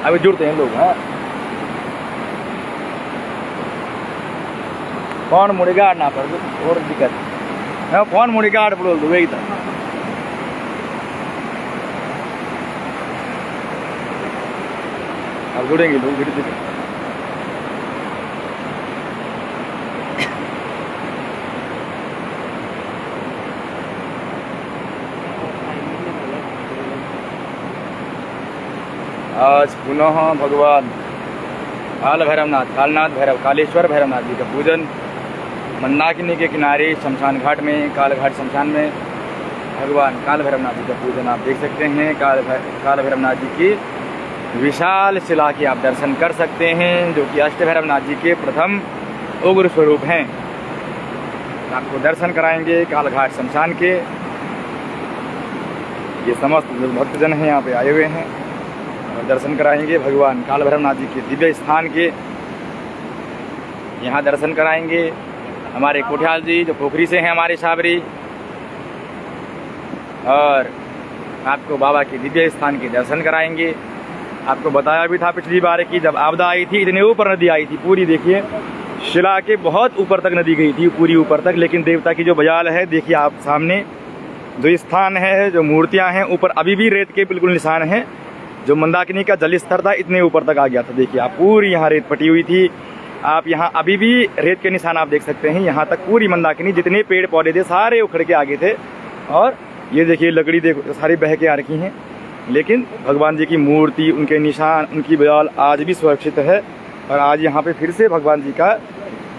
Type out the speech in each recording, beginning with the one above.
अभी जुड़ते हैं लोग। हाँ, फोन मुड़ेगा ना पर और दिक्कत है, फोन मुड़ेगा बोल दो वही था। अब जुड़ेंगे लोग धीरे धीरे। आज पुनः भगवान काल भैरवनाथ, कालनाथ भैरव, कालेश्वर भैरवनाथ जी का पूजन मंदाकिनी के किनारे शमशान घाट में, काल घाट शमशान में भगवान काल भैरवनाथ जी का पूजन आप देख सकते हैं। काल भैरवनाथ जी की विशाल शिला के आप दर्शन कर सकते हैं, जो कि अष्ट भैरवनाथ जी के प्रथम उग्र स्वरूप हैं। आपको दर्शन कराएंगे काल घाट शमशान के। ये समस्त जो भक्तजन हैं यहाँ पे आए हुए हैं और दर्शन कराएंगे भगवान काल भैरवनाथ जी के दिव्य स्थान के। यहाँ दर्शन कराएंगे हमारे कोठियाल जी जो पोखरी से हैं, हमारे साबरी, और आपको बाबा के दिव्य स्थान के दर्शन कराएंगे। आपको बताया भी था पिछली बार कि जब आपदा आई थी इतने ऊपर नदी आई थी, पूरी देखिए शिला के बहुत ऊपर तक नदी गई थी, पूरी ऊपर तक। लेकिन देवता की जो बजाल है देखिए आप सामने, जो स्थान है, जो मूर्तियां हैं, ऊपर अभी भी रेत के बिल्कुल निशान हैं। जो मंदाकिनी का जल स्तर था इतने ऊपर तक आ गया था। देखिए आप पूरी यहाँ रेत पटी हुई थी। आप यहाँ अभी भी रेत के निशान आप देख सकते हैं। यहाँ तक पूरी मंदाकिनी जितने पेड़ पौधे थे सारे उखड़ के आगे थे। और ये देखिए लकड़ी देखो सारी बह के आ रखी हैं, लेकिन भगवान जी की मूर्ति, उनके निशान, उनकी बजाल आज भी सुरक्षित है। और आज यहाँ पे फिर से भगवान जी का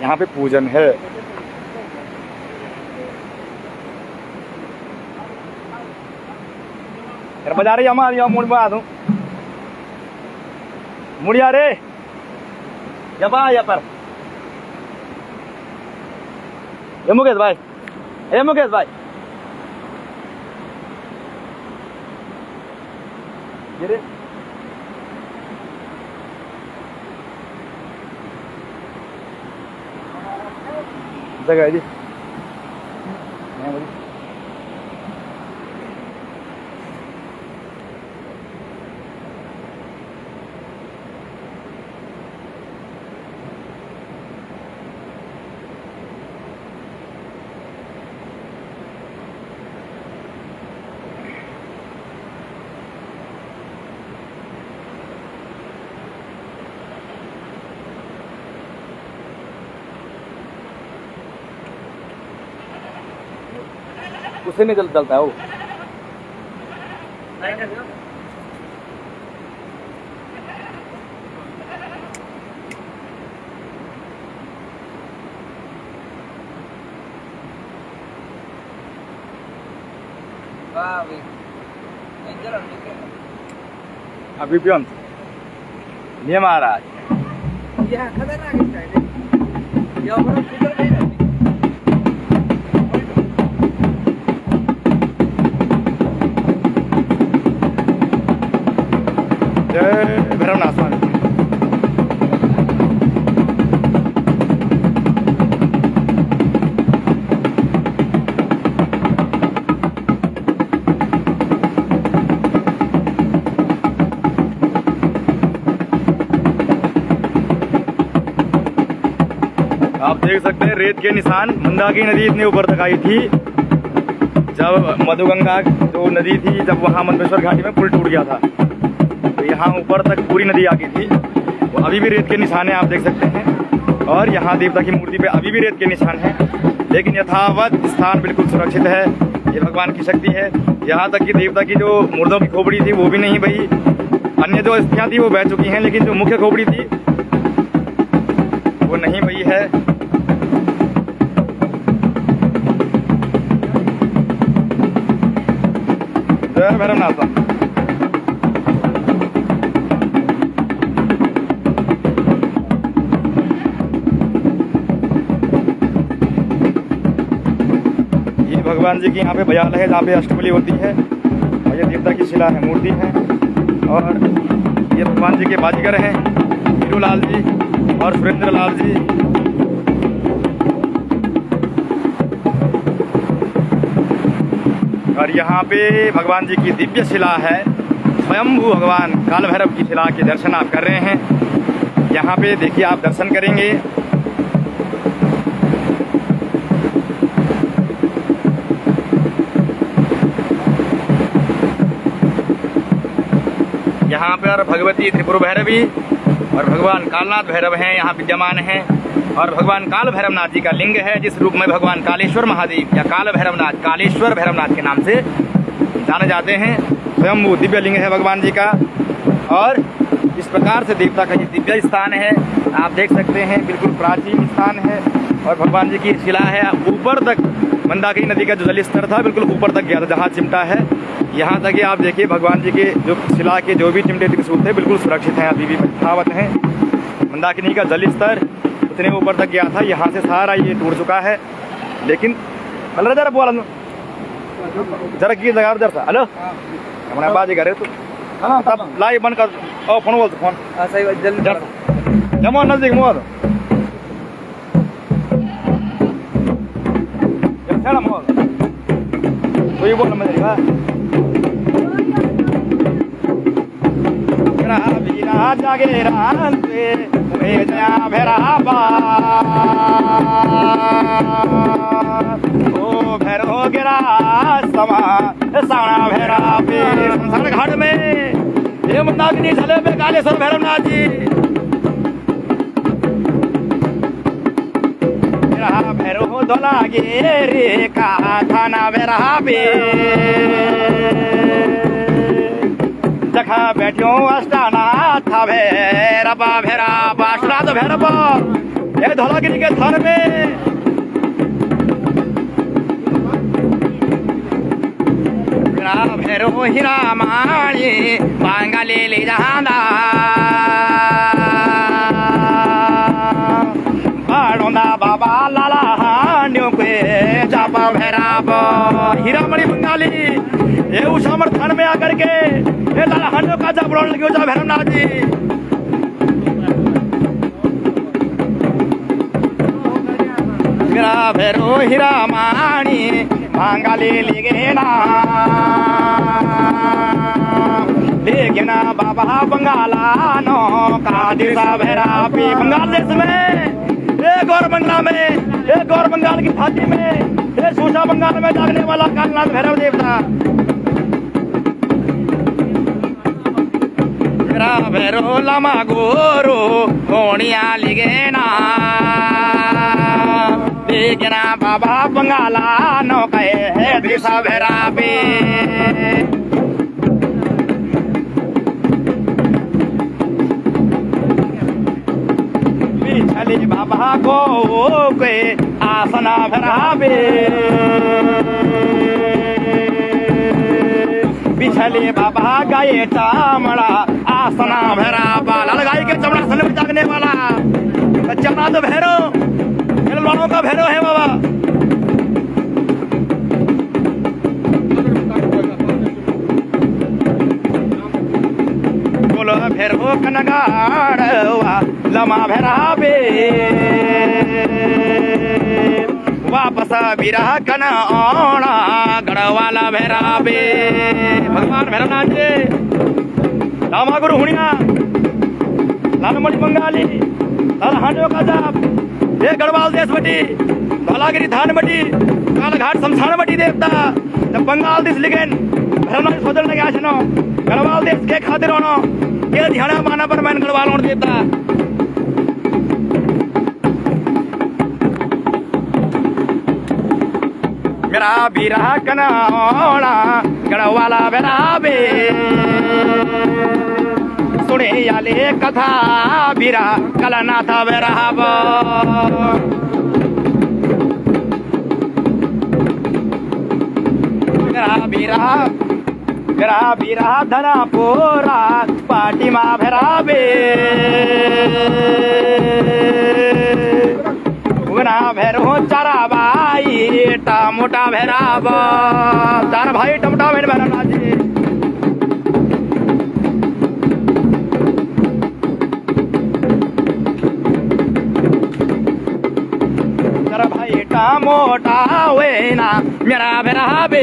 यहाँ पे पूजन है। बजा रही हमारी मुड़ दूँ मुड़िया रे या पर ये मुकेश भाई, ये मुकेश भाई, ये रे जगह है जी। उससे नहीं चलता है वो। अभी भी हम ये महाराज भैरवनाथ स्वामी। आप देख सकते हैं रेत के निशान। मंदाकिनी नदी इतने ऊपर तक आई थी जब मधुगंगा जो नदी थी, जब वहाँ मंदरेश्वर घाटी में पुल टूट गया था, तो यहाँ ऊपर तक पूरी नदी आ गई थी। वो अभी भी रेत के निशान हैं आप देख सकते हैं। और यहाँ देवता की मूर्ति पे अभी भी रेत के निशान हैं, लेकिन यथावत स्थान बिल्कुल सुरक्षित है। ये भगवान की शक्ति है। यहाँ तक कि देवता की जो मुर्दों की खोपड़ी थी वो भी नहीं बही। अन्य जो अस्थियाँ थी वो बह चुकी हैं, लेकिन जो मुख्य खोपड़ी थी वो नहीं बही है। जय भैरवनाथ। भगवान जी की यहाँ पे बजाल है जहाँ पे अष्टबली होती है। और ये देवता की शिला है, मूर्ति है। और ये भगवान जी के बाजीगर हैं, हीरू लाल जी और सुरेंद्र लाल जी। और यहाँ पे भगवान जी की दिव्य शिला है स्वयंभू भगवान काल भैरव की शिला के दर्शन आप कर रहे हैं। यहाँ पे देखिए आप दर्शन करेंगे। यहाँ पर भगवती त्रिपुर भैरवी और भगवान कालनाथ भैरव हैं, यहाँ विद्यमान हैं। और भगवान काल भैरवनाथ जी का लिंग है, जिस रूप में भगवान कालेश्वर महादेव या काल भैरवनाथ, कालेश्वर भैरवनाथ के नाम से जाने जाते हैं। स्वयंभू दिव्य लिंग है भगवान जी का। और इस प्रकार से देवता का ये दिव्य स्थान है, आप देख सकते हैं, बिल्कुल प्राचीन स्थान है। और भगवान जी की शिला है, ऊपर तक मंदाकिनी नदी का जो जल स्तर था बिल्कुल ऊपर तक गया था, जहाँ चिमटा है यहाँ तक। ये आप देखिए भगवान जी के जो शिला के जो भी चिमटे त्रिशूल थे बिल्कुल सुरक्षित हैं, अभी भी यथावत हैं। मंदाकिनी का जल स्तर उतने ऊपर तक गया था, यहाँ से सारा ये टूट चुका है। लेकिन कलर जरा बोला जरा गीत लगा जरा सा। हेलो हमारे बाजी करे तो हाँ तब लाइव बंद कर और फोन बोल फोन सही जल्दी जमो नजदीक मोल तो ये बोल मेरी जागे रांते जया भेरा ओ भैरो गिरा समा सावना भैरा पे संसार घाट में ये मंदाकिनी झले पे कालेश्वर भैरवनाथ जी भैरो धोला गे रे का थाना भैरा पे जखा बैठो अष्टाना था भैरवा भैरा बासरा तो भैरवा ये धौलागिरी के थान में भैरो हीरा माणी बांगा ले जाना बाड़ोंदा बाबा लाला हांडियों के जापा भैराबा हीरा मणि बंगाली ये उस समर्थन में आकर के ये लाला हांडियों का जाप बोलने लगे जा भैरवनाथ जी। मेरा भैरो हीरा माणी बांगाली लेगे ना बाबा बंगाला नो का दिशा भैरा पी बंगाल देश में एक और बंगला में एक और बंगाल की छाती में एक सूसा बंगाल में जागने वाला कालनाथ भैरव देवता मेरा भैरो लामा गोरो कोणिया लिगेना लेकिना बाबा बंगाला नो कहे दिशा भैरा पे बिछले बाबा को के आसना भरावे बिछले बाबा गाये चामड़ा आसना भरावा लाल गाय के चमड़ा सन में जागने वाला चमड़ा तो भैरो वालों का भैरो है बाबा। बोलो भैरो कनगाड़वा लमा भैरावे वापस बिरह कन आना गढ़वाला भैरावे भगवान भैरवनाथ जी लामा गुरु हुनिया लाल मणि बंगाली लाल हांडियों का जाप ये गढ़वाल देश बटी धौलागिरी धान बटी कालघाट शमशान बटी देवता जब बंगाल देश लिगेन भैरवनाथ सोचल लगे आशनो गढ़वाल देश के खातिर होनो ये ध्यान माना पर मैंने गढ़वाल होने देवता मेरा बीरा कनाना गढ़वाला बेराबे सुने याले कथा बीरा कलनाथ बेराब मेरा बीरा धना पोरा पाटी मा भैराबे उगना भैरो चारा भाई टमोटा भैराब चार भाई टमोटा बहन भैरवनाथ जी मोटा वेना मेरा भैराबे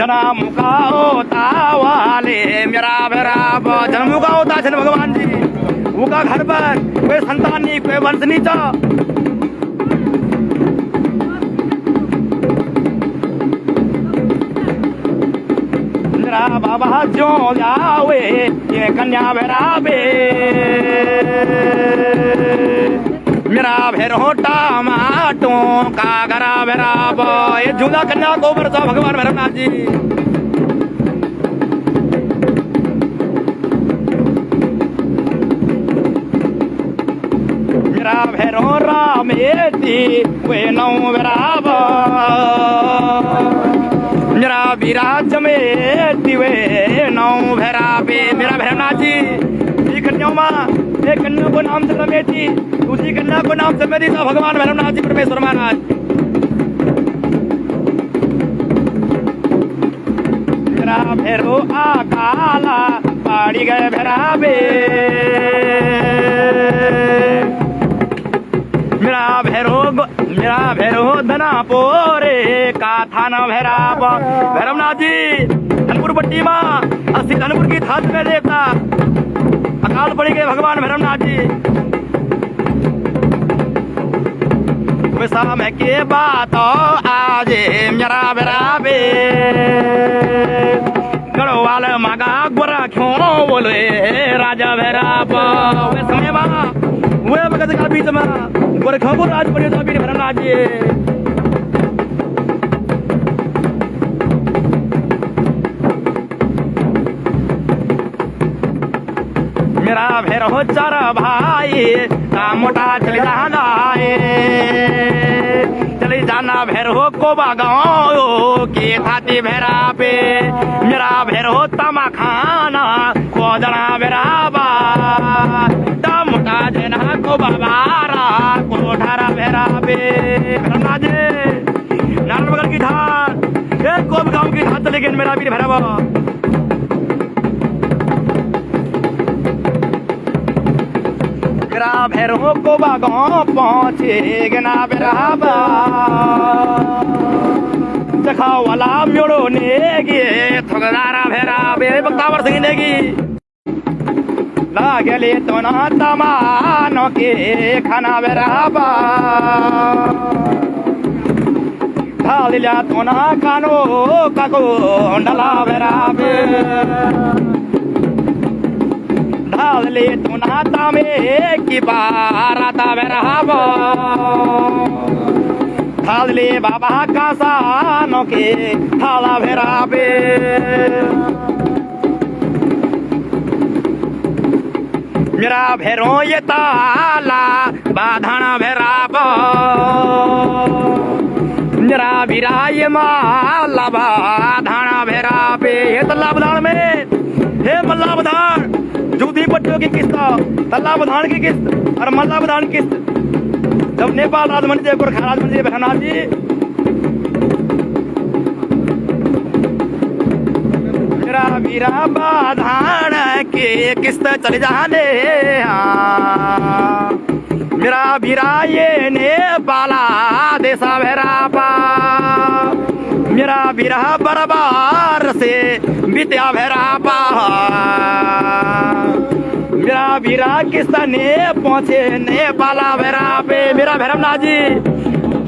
जना मुका होता वाले मेरा भेरा जन्म मुका होता है भगवान जी उका घर पर कोई संतान नहीं कोई वंश नहीं था मेरा बाबा जो जावे ये कन्या भेरा बे मेरा भेरो टमाटो का घरा भेरा ये झूला कन्या को बरसा भगवान भैरवनाथ जी मेरा भेरो रामेती वे नौ भेराब मेरा विराज में दिवे नौ भेरा बे मेरा भैरवनाथ जी कन्या माँ एक कन्या को नाम से रमेती दूसरी कन्या को नाम से मेरी भगवान भैरवनाथ जी परमेश्वर महाराज मेरा भैरो आकाला पाड़ी गए भैराबे मेरा भैरो धना पोरे का थाना भैराब भैरवनाथ जी धनपुर पट्टी माँ 80 धनपुर की थात में देवता अकाल पड़ी गए भगवान भैरवनाथ जी शाम के बात आज मेरा भैराबे गढ़वाल मगा गोरा क्यों बोले राजा भैराब वे समय वे भगत का बीच में गोरे क्यों को राज पड़े भैरवनाथ जी मेरा भैरव चार भाई का मोटा चले जाना भैरव को गाँव के थाती भैरा पे मेरा भैरव तमा खाना को जना भैराबा मोटा जना को बाबारा को ठारा भैरा पे नारायण बगल की धार एक को गाँव की धार चले गए मेरा भी भैराबा मेरा भैरव को बागान पहुँचे गना बराबा देखा वाला म्योड़ो नेगी थोगदारा भैरा बे बक्तावर सिंह नेगी लागले तो ना तमानो के खाना बराबा ढाल लिया तो ना कानो काको डला भैरा बे ढाल ले तो नाता में की बाराता भैराब ढाल ले बाबा का सानो के थाला भैराबे मेरा भैरो ये ताला बाधाना भैराब मेरा बिरा ये माला बाधाना भैराबे ये तल्लाबधान में हे मल्लाबधान जूती पट्टियों की किस्त तल्लाबधान की किस्त और मल्लाबधान की किस्त जब नेपाल राजमंत्री गोरखा राजमंत्री भैरवनाथ जी मेरा वीरा बाधान के किस्त चले जाने मेरा वीरा ये नेपाला देशा भैराबा मेरा वीरा बरबार से बित्या भैराबा मेरा वीरा किसने पहुंचे नेपाला भैराबे मेरा भैरवनाथ जी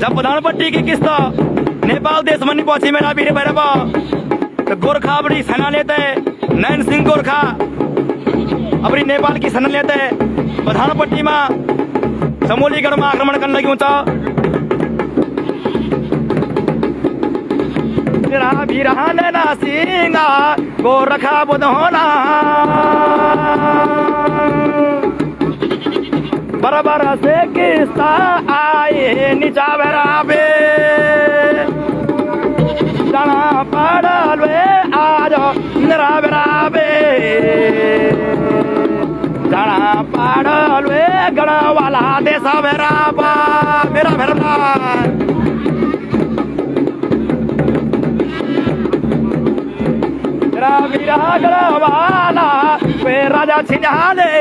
जब प्रधानपट्टी की किस्त नेपाल देश में नहीं पहुंची मेरा वीर भैरवा तो गोरखा अपनी सेना लेते नैन सिंह गोरखा अपनी नेपाल की सेना लेते प्रधानपट्टी में समूलीगढ़ में आक्रमण करने लगी ऊंचा मेरा वीरा नैना सिंह गोरखा बुधोना बराबर से किस्ता आए नीचा भैराबे जाना पड़े आज मेरा भैराबे जाना पड़े गढ़ वाला देशा भैराबा मेरा भैरवनाथ मेरा वीरा गढ़ वाला वे राजा छिजाले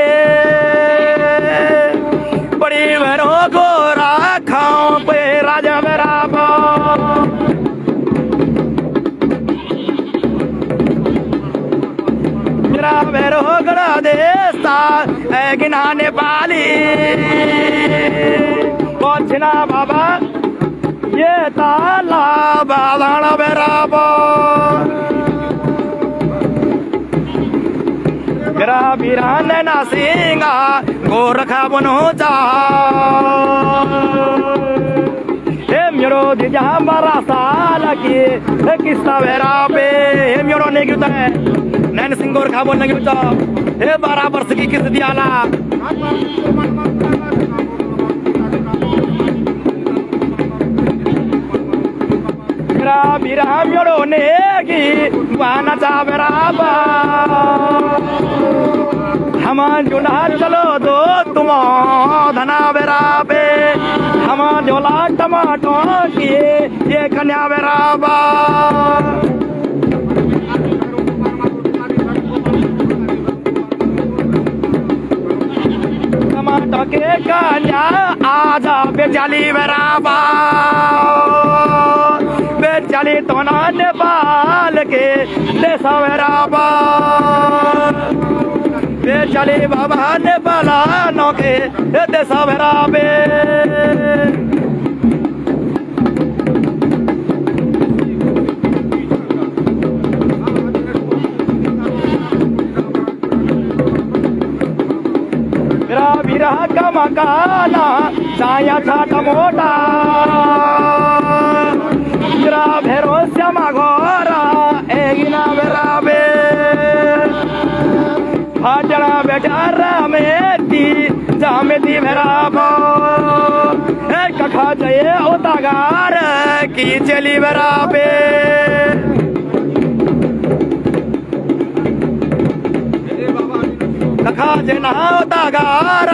बड़ी भैरो को राखाओ पे राजा भैराबा बेरो गड़ा देस्ता गिना नेपाली छिना बाबा ये ताला बाधाना बेराबो गिरा बीरान ना सिंगा गोरखा बनो जा मेरो दिजा मारा साल की किस्सा बेरा पे मेरो ने क्यों है नैन सिंह गोरखा बोल नहीं क्यों हे 12 वर्ष की किस दियाला मेरा बीरा मेरो ने की वाना चा बराबा हम जुना चलो दो तुम धना बेरा पे हम जोला टमाटो की ये कन्या बेराबा टमाटो के कन्या आजा बेचाली बेराबा बेचाली तो ना नेपाल के देश बेराबा बेचाली बाबा नेपाल नो के देश बेराबे मेरा बीरा का मकाना छाया छाटा मोटा मेरा भेरो श्यामा घोरा एगिना बेराबे फाटना बेटा रामेती जामेती बेराबो कखा जये उतागार की चली बेराबे कखा जना उतागार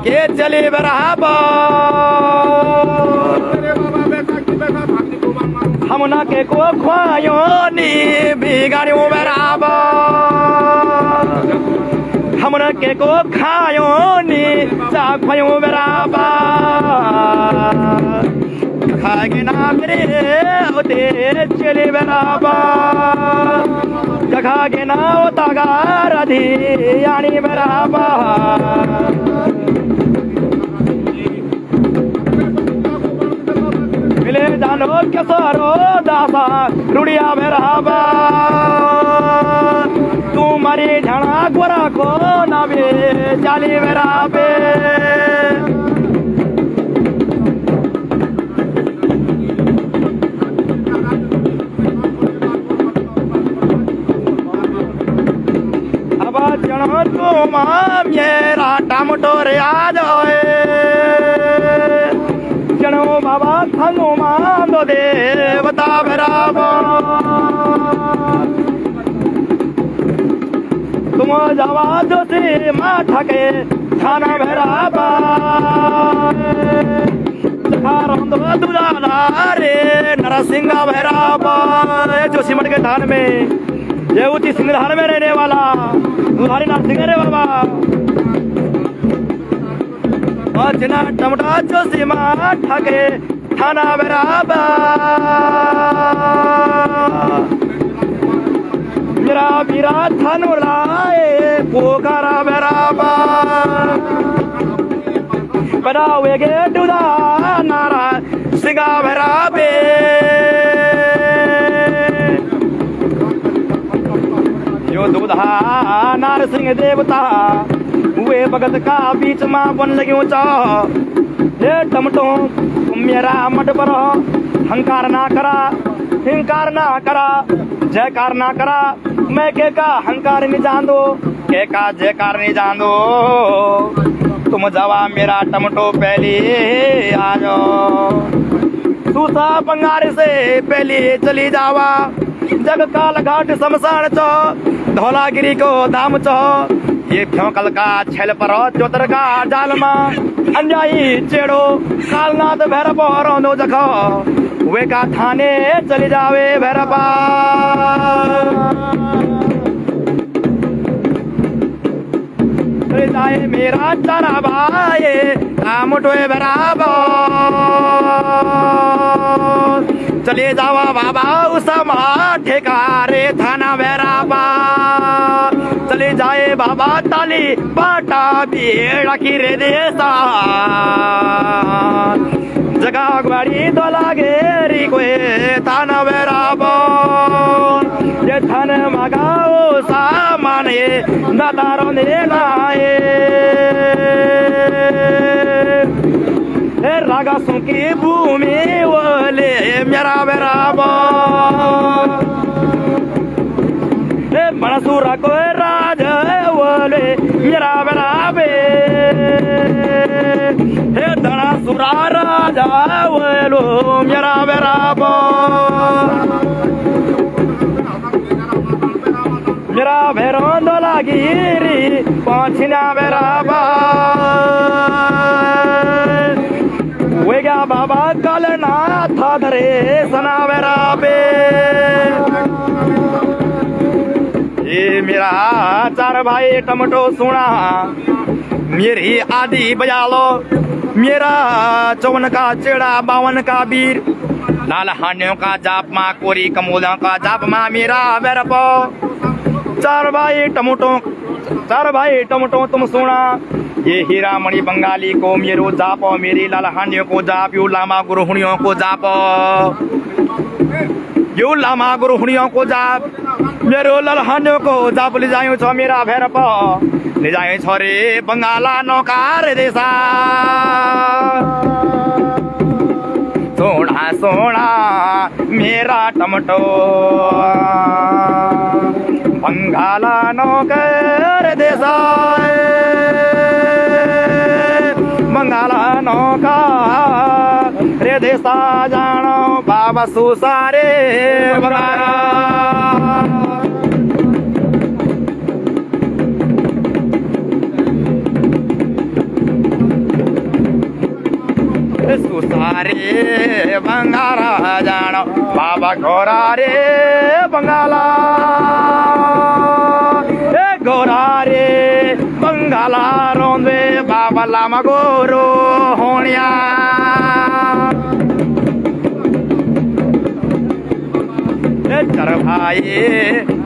के चली बेराबो हमना के को ख्वायो नी बिगाड़ियो बेराबो हमना के को खायो नी चाखयो बेराबा खागे ना मेरे उते चले बेराबा खागे ना उतागार धी यानी बेराबा मिले जानो कसरो दासा रुड़िया बेराबा तू मरी झणा गोरा को नबे चाली बेराबे अब जनो तू मेरा टमटोर आ जाए जनो बाबा खंगो मांदो देवता बेराबा तुम जावा जो से माठा के खाना बेराबा दुलाला रे नरसिंगा बेराबा जोशीमठ के धान में जेऊती सिंह धान में रहने वाला दुधारी नरसिंह रे बाबा जना टमटा जोशी माठा के खाना बेराबा मेरा बीरा थानु लाए पोकारा बेराबा बनावेगे दुधा नारा सिंगा बेराबे जो दुधा नार सिंह देवता हुए भगत का बीच मां बन लगे ऊंचा हे टमटो तुम मेरा मट पर हंकार ना करा हिंकार ना करा जयकार ना करा मैं के का हंकार नहीं जान दो के का जयकार नहीं जान दो तुम जावा मेरा टमटो पहले आ जाओ दूसरा बंगार से पहले चली जावा जग काल घाट शमशान चो धौलागिरी को दाम चो ये फ्योकल का छेल पर चौतर का जाल मां अंजाई चेड़ो कालनाथ भैरव रोंदो जखो वे का थाने चली जावे भैरवा जाए मेरा तारा भाई कामटोए भैरवा चले जावा बाबा उस ठेकारे थाना भैरवा चले जाए ताली पाटा बेड़ा की रे देसा जगा ग्वाड़ी तो लागे री कोई थान बेराबो ये थान मगाओ सामान ये दातारों ने लाए रागा सुनकी भूमि वाले मेरा बेराबो मनसूरा को राज वाले मेरा बेराबे धना सुरा राजा वालो मेरा बेराबो मेरा भैरों दो लागिरी पहुंचना बेराबा वेगा बाबा कल ना था धरे सना बेराबे ये मेरा चार भाई टमटो सुना मेरी आदि बजा लो मेरा 54 का चेड़ा 52 का वीर लाल हानियों का जाप माँ कोरी कमोलों का जाप माँ मेरा बेरपो चार भाई टमटो तुम सुना ये हीरा मणि बंगाली को मेरो जापो मेरी लाल हानियों को जाप यू लामा गुरुहणियों को जापो यू लामा गुरुहणियों को जाप मेरो ललहानियों को जाप ले जायो छो मेरा भैरप ले जायो छो रे बंगाला नौकार देसा सोना सोना मेरा टमटो बंगाला नौकर देसा बंगाला नौका रे देसा जानो बाबा सुसारे बंगाला सुसारे बंगाला जानो बाबा गोरा रे बंगाला गोरा रे बंगाला रोंदे बाबा लामा गोरो होनिया चर भाई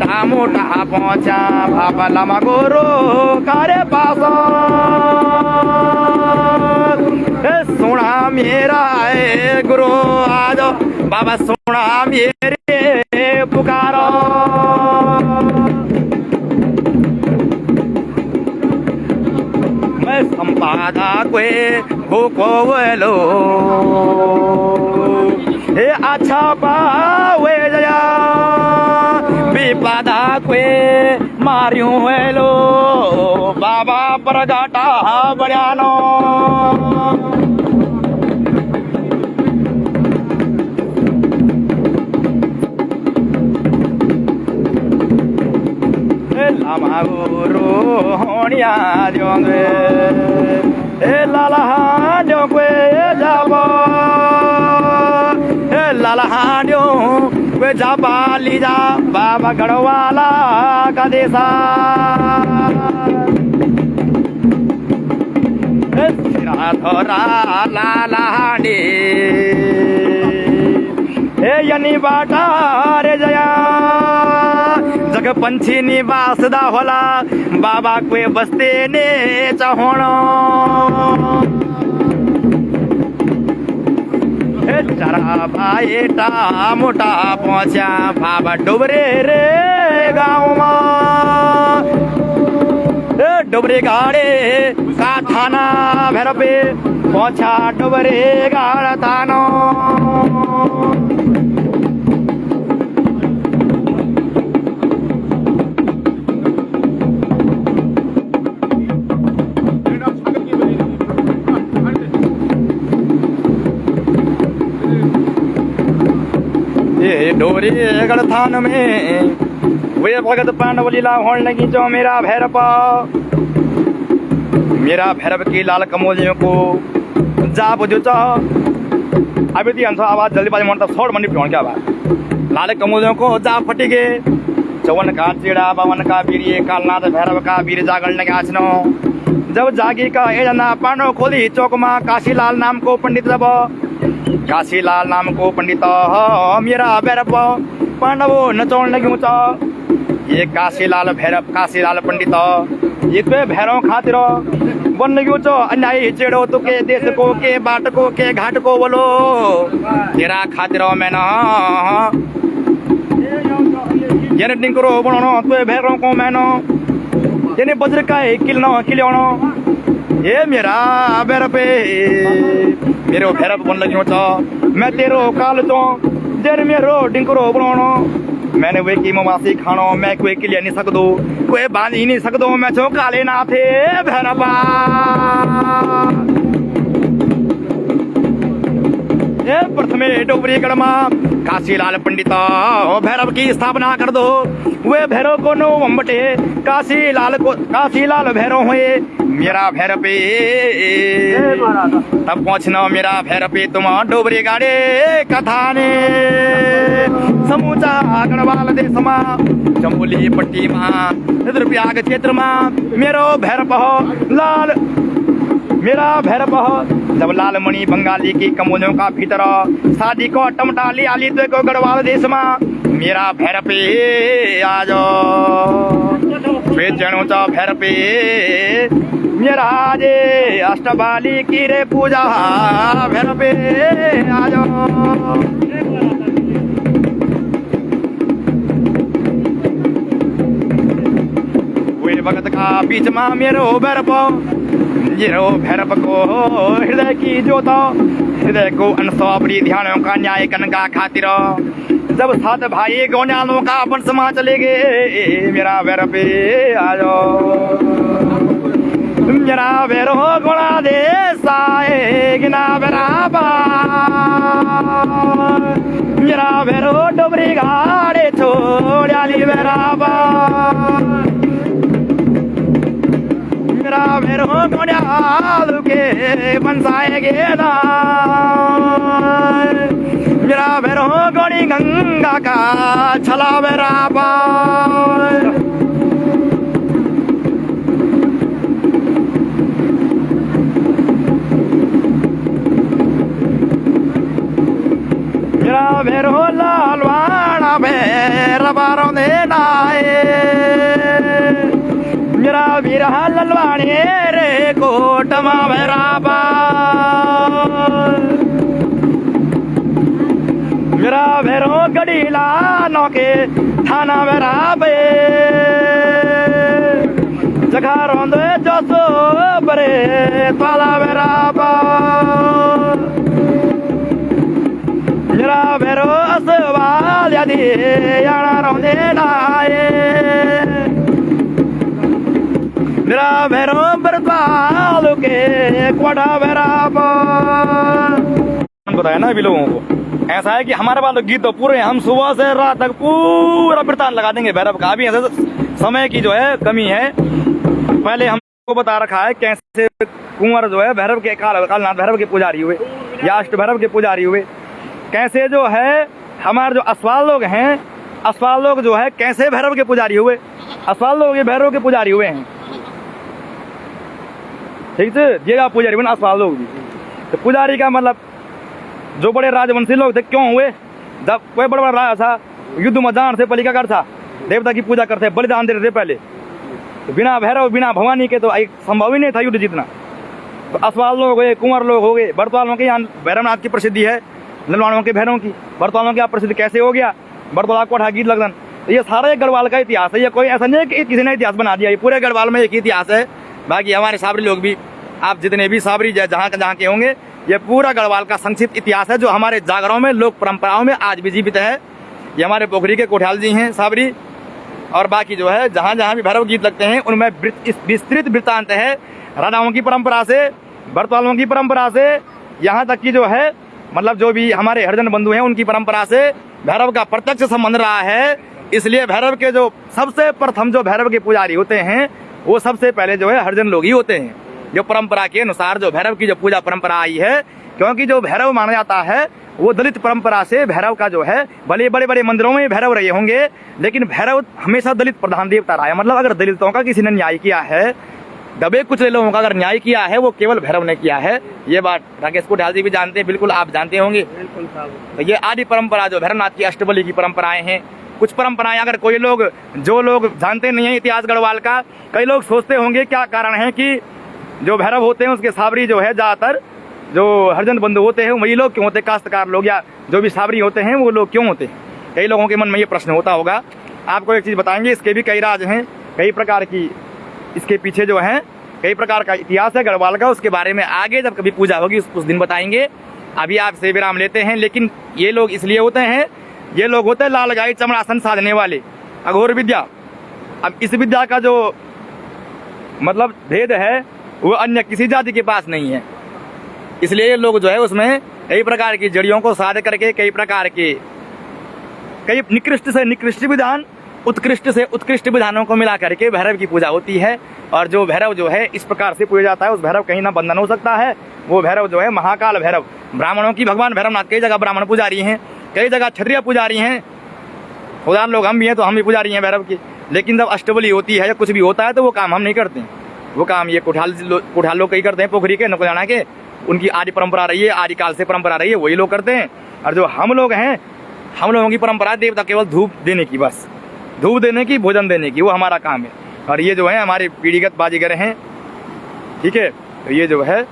टामोटा पहुंचा बाबा लामा गोरो कारे पास सुना मेरा गुरु आज बाबा सुना मेरे पुकारो मैं संपादा कोई भूको वेलो हे अच्छा पावे जया विपादा कोई मारियों वेलो बाबा परगाटा बड़ियानो लामा गुरु होनिया जोंगे ए लाला जोंगे जाबो ए लाला जो वे जाबा लीजा बाबा गढ़वाला का देसा सिरा थोरा लाला डी ए यनी बाटा रे जया जग पंछी निवासदा होला बाबा कोई बसते ने चाहोणो चरा भाई मोटा पहुंचा बाबा डुबरे रे गाँव डुबरे गाड़े का थाना भैरव पे पहुंचा डुबरे गाड़ थानो डोरी गढ़ थान में वे भगत पांडव लीला होने लगी जो मेरा भैरव की लाल कमोलियों को जा बुझो चाह अभी थी अंशा आवाज जल्दीबाजी मोटा शॉर्ट मंडी पे क्या बात लाल कमोलियों को जा फटी गए 54 का चेड़ा 52 का वीर ये कालनाथ भैरव का वीर जागरण लगे आसनो जब जागी का ए जना पांडव खोली चौक माँ काशीलाल नाम को पंडित जब काशीलाल नाम को पंडित मेरा भैरव पांडवो नचौन लग्यूं चा ये काशीलाल भैरव काशीलाल पंडित ये तो भैरव खातिर वन गयो चो अन्याय चेड़ो तो के देश को के बाट को के घाट को बोलो तेरा खातिर मैं ना ये डिंकरो बनो तो भैरव को मैं ना ये बज्र का किलनो किलोनो ये मेरा भैरव पे मेरो भैरव बन लगियो चो मैं तेरो काल चो जर मेरो डिंकरो बनो मैंने वे की मवासी खानो मैं कोई के लिए नहीं सकदो कोई बांध ही नहीं सकदो मैं छो काले ना थे भैरवा ये प्रथमे डोबरी गढ़मा काशीलाल पंडित भैरव की स्थापना कर दो वे भैरव को नो अम्बटे काशीलाल भैरव हुए मेरा भैरव पे तब पहुंचना मेरा भैरव पे तुम डोबरी गाड़े कथा ने समूचा गढ़वाल देश में चंबोली पट्टी में रुद्रप्रयाग क्षेत्र में मेरो भैरव लाल मेरा भैरव जब लाल मणि बंगाली की कमोलों का भीतर शादी को टमटाली आली तो को गढ़वाल देश में मेरा भैरव पे आ जाओ जनो चा भैरव पे मेरा जे अष्टबाली की रे पूजा भैरव पे आ जाओ वे भगत का बीच में मेरो भैरव जीरो भैरव को हृदय की जोता हृदय को अनसौपरी ध्यानों का न्याय करने का खातिर जब सात भाई गौन्यालों का अपन समा चले गए मेरा भैरव पे आ जाओ मेरा भैरव गुणा दे साए गिना बराबर मेरा भैरव डोबरी गाड़े छोड़ाली बराबर मेरा भैरव गोन्याल के बनसाएगे ना मेरा भैरव गोनी गंगा का छला बराबर मेरा भैरव लालवाड़ा भैरवारों दे नाए मेरा वीरा ललवाणे रे कोटमा भैराबा मेरा भैरो गड़ीला नौके थाना भैराबे जगह रोंदे जोसो बरे ताला भैराबा मेरा भैरो असवाल यदि याना रोंदे नाए मेरा भैरव बरसाल के क्वाडा बराबर बताया ना अभी लोगों को ऐसा है कि हमारे पास गीत तो पूरे हम सुबह से रात तक पूरा वृतांत लगा देंगे भैरव का। अभी ऐसा समय की जो है कमी है। पहले हमको बता रखा है कैसे कुंवर जो है भैरव के कालनाथ भैरव के पुजारी हुए या अष्ट भैरव के पुजारी हुए, कैसे जो है हमारे जो असवाल लोग हैं, असवाल लोग जो है कैसे भैरव के पुजारी हुए, असवाल लोग ये भैरव के पुजारी हुए हैं। ठीक है, ये आप पुजारी बना असवाल लोग भी। तो पुजारी का मतलब जो बड़े राजवंशी लोग थे क्यों हुए, जब कोई बड़ा बड़ा राजा था युद्ध में जान से पहले क्या करता, देवता की पूजा करते, बलिदान देते थे पहले। तो बिना भैरव बिना भवानी के तो संभव ही नहीं था युद्ध जीतना। तो असवाल लोग हो गए, कुंवर लोग हो गए, बरतवालों के यहाँ भैरवनाथ की प्रसिद्धि है, ललवानों के भैरव की, बरतवालों की आप प्रसिद्धि कैसे हो गया, बरतवाल कोठा गीत लगन। तो ये सारा गढ़वाल का इतिहास है, ये कोई ऐसा नहीं है कि किसी ने इतिहास बना दिया, ये पूरे गढ़वाल में एक इतिहास है। बाकी हमारे साबरी लोग भी, आप जितने भी साबरी जहाँ के होंगे, ये पूरा गढ़वाल का संक्षिप्त इतिहास है जो हमारे जागरों में लोक परंपराओं में आज भी जीवित है। ये हमारे पोखरी के कोठियाल जी हैं साबरी, और बाकी जो है जहाँ जहाँ भी भैरव गीत लगते हैं उनमें विस्तृत वृत्तांत है, राजाओं की परंपरा से, बरतवालों की परंपरा से, यहाँ तक कि जो है मतलब जो भी हमारे हरिजन बंधु हैं उनकी परंपरा से भैरव का प्रत्यक्ष संबंध रहा है। इसलिए भैरव के जो सबसे प्रथम जो भैरव के पुजारी होते हैं वो सबसे पहले जो है हरिजन लोग ही होते हैं, जो परंपरा के अनुसार जो भैरव की जो पूजा परंपरा आई है। क्योंकि जो भैरव माना जाता है वो दलित परंपरा से भैरव का जो है, भले बड़े बड़े मंदिरों में भैरव रहे होंगे लेकिन भैरव हमेशा दलित प्रधान देवता रहा है। मतलब अगर दलितों का किसी ने न्याय किया है, दबे कुचले लोगों का अगर न्याय किया है वो केवल भैरव ने किया है। ये बात राकेश कोठियाल जी भी जानते हैं, बिल्कुल आप जानते होंगे। तो ये आदि परंपरा जो भैरवनाथ की अष्टबली की परंपराएं हैं कुछ परंपराएं, अगर कोई लोग, जो लोग जानते नहीं है इतिहास गढ़वाल का, कई लोग सोचते होंगे क्या कारण है कि जो भैरव होते हैं उसके साबरी जो है ज़्यादातर जो हरिजन बंधु होते हैं वही लोग क्यों होते हैं, काश्तकार लोग या जो भी साबरी होते हैं वो लोग क्यों होते हैं। कई लोगों के मन में ये प्रश्न होता होगा। आपको एक चीज़ बताएंगे, इसके भी कई राज हैं, कई प्रकार की इसके पीछे जो है कई प्रकार का इतिहास है गढ़वाल का। उसके बारे में आगे जब कभी पूजा होगी उस दिन बताएंगे। अभी आपसे विराम लेते हैं। लेकिन ये लोग इसलिए होते हैं, ये लोग होते हैं लालगाई चमड़ासन साधने वाले, अघोर विद्या। अब इस विद्या का जो मतलब भेद है वो अन्य किसी जाति के पास नहीं है, इसलिए ये लोग जो है उसमें कई प्रकार की जड़ियों को साध करके कई प्रकार के कई निकृष्ट से निकृष्ट विधान, उत्कृष्ट से उत्कृष्ट विधानों को मिला करके भैरव की पूजा होती है। और जो भैरव जो है इस प्रकार से पूजा जाता है, उस भैरव कहीं ना बंधन हो सकता है। वो भैरव जो है महाकाल भैरव, ब्राह्मणों की भगवान भैरवनाथ कई जगह ब्राह्मण पुजारी हैं, कई जगह क्षत्रिय पुजारी हैं, खुदा लोग हम भी हैं तो हम भी पुजारी हैं भैरव की। लेकिन जब अष्टबली होती है या कुछ भी होता है तो वो काम हम नहीं करते हैं, वो काम ये कुठाल लोग कई करते हैं, पोखरी के नकुलाना के, उनकी आदि परंपरा रही है, आदि काल से परंपरा रही है, वही लोग करते हैं। और जो हम लोग हैं, हम लोगों की परंपरा देवता केवल धूप देने की, बस धूप देने की, भोजन देने की, वो हमारा काम है। और ये जो है हमारे पीढ़ीगत बाजीगर हैं, ठीक है। तो ये जो है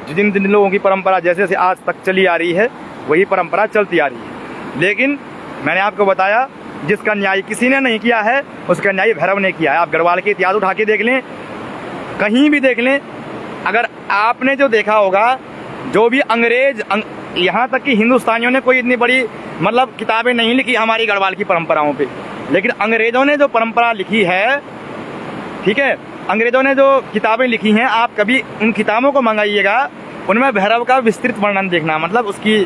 जिन जिन लोगों की परंपरा जैसे जैसे आज तक चली आ रही है वही परंपरा चलती आ रही है। लेकिन मैंने आपको बताया जिसका न्याय किसी ने नहीं किया है उसका न्याय भैरव ने किया है। आप गढ़वाल के इतिहास उठा के देख लें, कहीं भी देख लें, अगर आपने जो देखा होगा जो भी अंग्रेज यहाँ तक कि हिंदुस्तानियों ने कोई इतनी बड़ी मतलब किताबें नहीं लिखी हमारी गढ़वाल की परंपराओं पे, लेकिन अंग्रेजों ने जो परंपरा लिखी है, ठीक है, अंग्रेजों ने जो किताबें लिखी हैं, आप कभी उन किताबों को मंगाइएगा, उनमें भैरव का विस्तृत वर्णन देखना, मतलब उसकी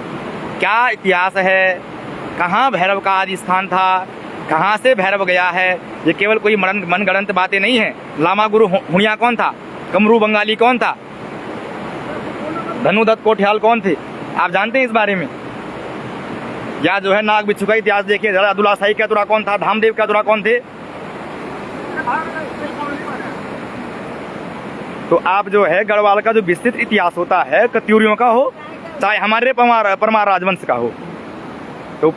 क्या इतिहास है, कहाँ भैरव का आदि स्थान था, कहाँ से भैरव गया है। ये केवल कोई मनगढ़ंत बातें नहीं है। लामा गुरु हुणिया कौन था, कमरू बंगाली कौन था, धनुदत्त कोठियाल कौन थे, आप जानते हैं इस बारे में? या जो है नाग बिच्छू का इतिहास देखिए, अब्दुल्ला शाही का तुरा कौन था, धामदेव का तुरा कौन थे। तो आप जो है गढ़वाल का जो विस्तृत इतिहास होता है, कत्यूरियों का हो चाहे हमारे परमार राजवंश का हो, तो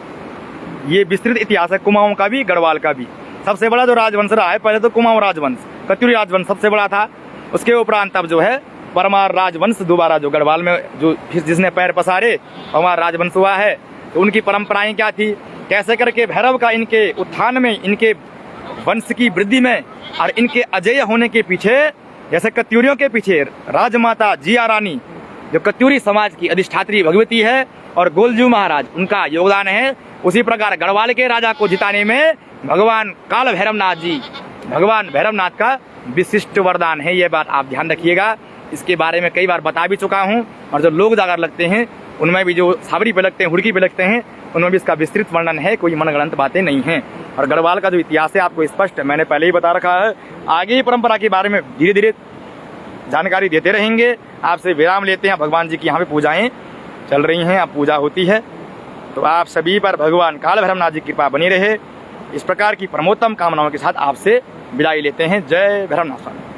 ये विस्तृत इतिहास है कुमाऊं का भी, गढ़वाल का भी। सबसे बड़ा जो राजवंश रहा है पहले तो कुमाऊं राजवंश, कत्यूरी राजवंश सबसे बड़ा था, उसके उपरांत अब जो है परमार राजवंश दोबारा जो गढ़वाल में जो जिसने पैर पसारे परमार राजवंश हुआ है। तो उनकी परंपराएं क्या थी, कैसे करके भैरव का इनके उत्थान में, इनके वंश की वृद्धि में और इनके अजेय होने के पीछे, जैसे कत्यूरियों के पीछे राजमाता जिया रानी जो कत्यूरी समाज की अधिष्ठात्री भगवती है और गोलजू महाराज उनका योगदान है, उसी प्रकार गढ़वाल के राजा को जिताने में भगवान काल भैरवनाथ जी, भगवान भैरवनाथ का विशिष्ट वरदान है। ये बात आप ध्यान रखिएगा। इसके बारे में कई बार बता भी चुका हूँ। और जो लोग जागर लगते हैं उनमें भी, जो साबरी पे लगते हैं, हुड़की पे लगते हैं, उनमें भी इसका विस्तृत वर्णन है, कोई मनगढ़ंत बातें नहीं हैं। और गढ़वाल का जो इतिहास है आपको स्पष्ट मैंने पहले ही बता रखा है। आगे ही परंपरा के बारे में धीरे धीरे जानकारी देते रहेंगे। आपसे विराम लेते हैं। भगवान जी की यहाँ पे पूजाएं चल रही हैं, अब पूजा होती है, तो आप सभी पर भगवान काल भैरवनाथ जी की कृपा बनी रहे। इस प्रकार की परमोत्तम कामनाओं के साथ आपसे विदाई लेते हैं। जय भैरवनाथ।